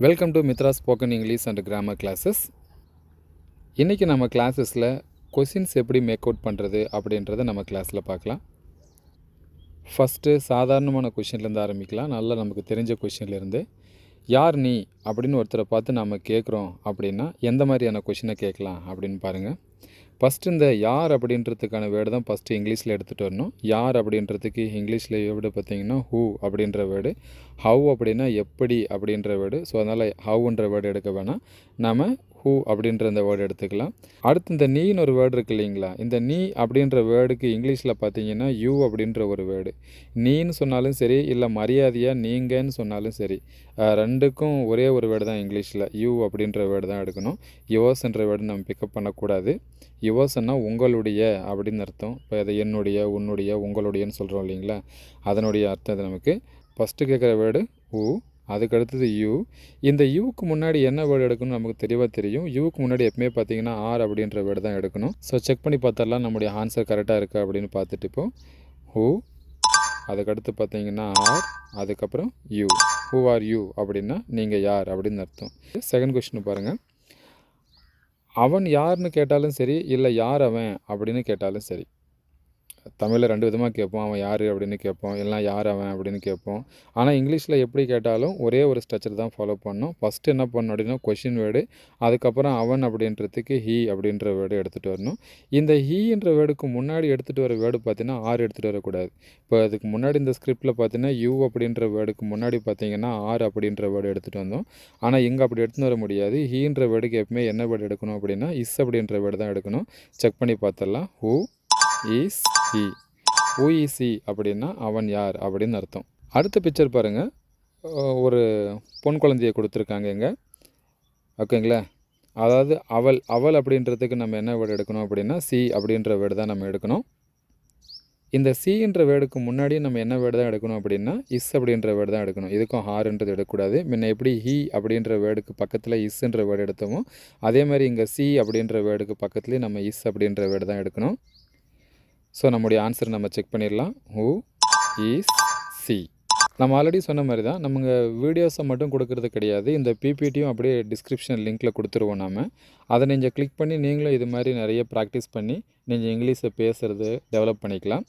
Welcome to Mitra spoken English and grammar classes. இன்றைக்கி நம்ம கிளாஸஸில் கொஷின்ஸ் எப்படி மேக் அவுட் பண்ணுறது அப்படின்றத நம்ம கிளாஸில் பார்க்கலாம். ஃபஸ்ட்டு சாதாரணமான கொஷின்லேருந்து ஆரம்பிக்கலாம். நல்லா நமக்கு தெரிஞ்ச கொஷின்லேருந்து, யார் நீ அப்படின்னு ஒருத்தரை பார்த்து நம்ம கேட்குறோம் அப்படின்னா எந்த மாதிரியான கொஷினை கேட்கலாம் அப்படின்னு பாருங்கள். ஃபஸ்ட்டு இந்த யார் அப்படின்றதுக்கான வேர்டு தான் ஃபஸ்ட்டு இங்கிலீஷில் எடுத்துகிட்டு வரணும். யார் அப்படின்றதுக்கு இங்கிலீஷில் வேர்டு பார்த்திங்கன்னா ஹூ அப்படின்ற வேர்டு, ஹவ் அப்படின்னா எப்படி அப்படின்ற வேர்டு. ஸோ அதனால் ஹவ்ன்ற வேர்டு எடுக்க வேணாம், நாம் ஹூ அப்படின்ற அந்த வேர்டு எடுத்துக்கலாம். அடுத்து இந்த நீன்னு ஒரு வேர்டு இருக்குது இல்லைங்களா, இந்த நீ அப்படின்ற வேர்டுக்கு இங்கிலீஷில் பார்த்தீங்கன்னா யூ அப்படின்ற ஒரு வேர்டு. நீன்னு சொன்னாலும் சரி, இல்லை மரியாதையாக நீங்கன்னு சொன்னாலும் சரி, ரெண்டுக்கும் ஒரே ஒரு வேர்டு தான் இங்கிலீஷில், யூ அப்படின்ற வேர்டு தான் எடுக்கணும். யுவர்ஸ்ன்ற வேர்டு நம்ம பிக்கப் பண்ணக்கூடாது. யுவர்ஸ்ன்னா உங்களுடைய அப்படின்னு அர்த்தம். இப்போ அதை என்னுடைய, உன்னுடைய, உங்களுடையன்னு சொல்கிறோம் இல்லைங்களா, அதனுடைய அர்த்தம் அது நமக்கு. ஃபஸ்ட்டு கேட்குற வேர்டு ஹூ, அதுக்கு அடுத்தது யூ. இந்த யூக்கு முன்னாடி என்ன வேர்டு எடுக்கணும்னு நமக்கு தெளிவாக தெரியும். யூக்கு முன்னாடி எப்பவுமே பார்த்தீங்கன்னா ஆர் அப்படின்ற வேர்டு தான் எடுக்கணும். ஸோ செக் பண்ணி பார்த்தரலாம் நம்முடைய ஆன்சர் கரெக்டாக இருக்கா அப்படின்னு பார்த்துட்டு, இப்போ ஹூ, அதுக்கடுத்து பார்த்தீங்கன்னா ஆர், அதுக்கப்புறம் யூ. ஹூ ஆர் யூ அப்படின்னா நீங்கள் யார் அப்படின்னு அர்த்தம். செகண்ட் கொஸ்டின் பாருங்கள். அவன் யாருன்னு கேட்டாலும் சரி, இல்லை யார் அவன் அப்படின்னு கேட்டாலும் சரி. தமிழில் ரெண்டு விதமாக கேட்போம். அவன் யார் அப்படின்னு கேட்போம், இல்லைனா யார் அவன் அப்படின்னு கேட்போம். ஆனால் இங்கிலீஷில் எப்படி கேட்டாலும் ஒரே ஒரு ஸ்ட்ரக்சர் தான் ஃபாலோ பண்ணணும். ஃபஸ்ட்டு என்ன பண்ணணும் அப்படின்னா கொஷின் வேர்டு, அதுக்கப்புறம் அவன் அப்படின்றதுக்கு ஹீ அப்படின்ற வேர்டு எடுத்துகிட்டு வரணும். இந்த ஹீன்ற வேர்டுக்கு முன்னாடி எடுத்துகிட்டு வர வேர்டு பார்த்தீங்கன்னா ஆர் எடுத்துகிட்டு வரக்கூடாது. இப்போ அதுக்கு முன்னாடி இந்த ஸ்கிரிப்டில் பார்த்தீங்கன்னா யூ அப்படின்ற வேர்டுக்கு முன்னாடி பார்த்தீங்கன்னா ஆர் அப்படின்ற வேர்டு எடுத்துகிட்டு வந்தோம். ஆனால் இங்கே அப்படி எடுத்துகிட்டு வர முடியாது. ஹீன்ற வேர்டுக்கு எப்பவுமே என்ன வேர்டு எடுக்கணும் அப்படின்னா இஸ் அப்படின்ற வேர்டு தான் எடுக்கணும். செக் பண்ணி பார்த்துடலாம். Who is he. Who is he அப்படின்னா அவன் யார் அப்படின்னு அர்த்தம். அடுத்த பிக்சர் பாருங்கள். ஒரு பொன் குழந்தையை கொடுத்துருக்காங்க இங்கே, ஓகேங்களா. அதாவது அவள், அவள் அப்படின்றதுக்கு நம்ம என்ன வேர்டு எடுக்கணும் அப்படின்னா சி அப்படின்ற வேர்டு தான் நம்ம எடுக்கணும். இந்த சின்ற வேர்டுக்கு முன்னாடி நம்ம என்ன வேர்டு தான் எடுக்கணும் அப்படின்னா இஸ் அப்படின்ற வேர்டு தான் எடுக்கணும். இதுக்கும் ஹார்ன்றது எடுக்கக்கூடாது. முன்ன எப்படி ஹீ அப்படின்ற வேர்டுக்கு பக்கத்தில் இஸ்ன்ற வேர்டு எடுத்தோமோ அதே மாதிரி இங்கே சி அப்படின்ற வேர்டுக்கு பக்கத்துலேயே நம்ம இஸ் அப்படின்ற வேர்டு தான் எடுக்கணும். ஸோ நம்முடைய ஆன்சர் நம்ம செக் பண்ணிடலாம். Who is C. நம்ம ஆல்ரெடி சொன்ன மாதிரி தான், நம்ம வீடியோஸை மட்டும் கொடுக்கறது கிடையாது. இந்த பிபிடியும் அப்படியே டிஸ்கிரிப்ஷன் லிங்க்கில் கொடுத்துருவோம். நாம் அதை நீங்கள் கிளிக் பண்ணி நீங்களும் இது மாதிரி நிறைய ப்ராக்டிஸ் பண்ணி நீங்கள் இங்கிலீஷை பேசுகிறது டெவலப் பண்ணிக்கலாம்.